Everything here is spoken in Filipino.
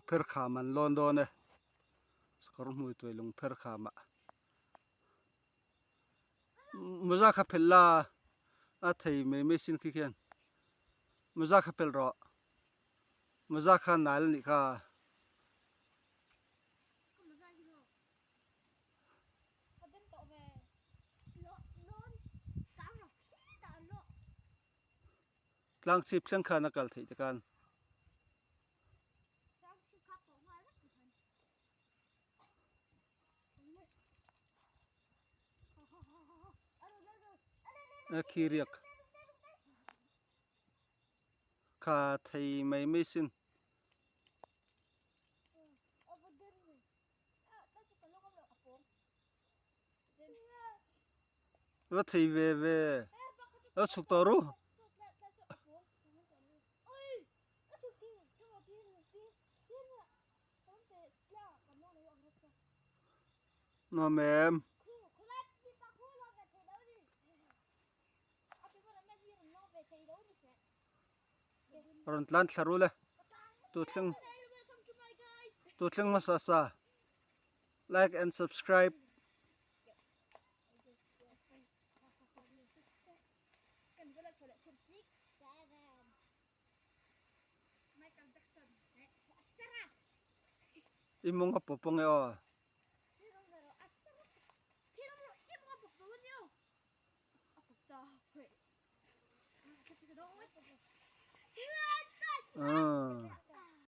per khaman London e skor mu tu lung per khama muza khapella a thei me mesin khian muza khapel ro muza kha nal ni ka tlang sip tlang kha nakal thei te kan khiriak kha thei mai mesin wa thei ve a chuk to ru no mem ron tlan tharu le tu thleng ma sa like and subscribe imong apopong e o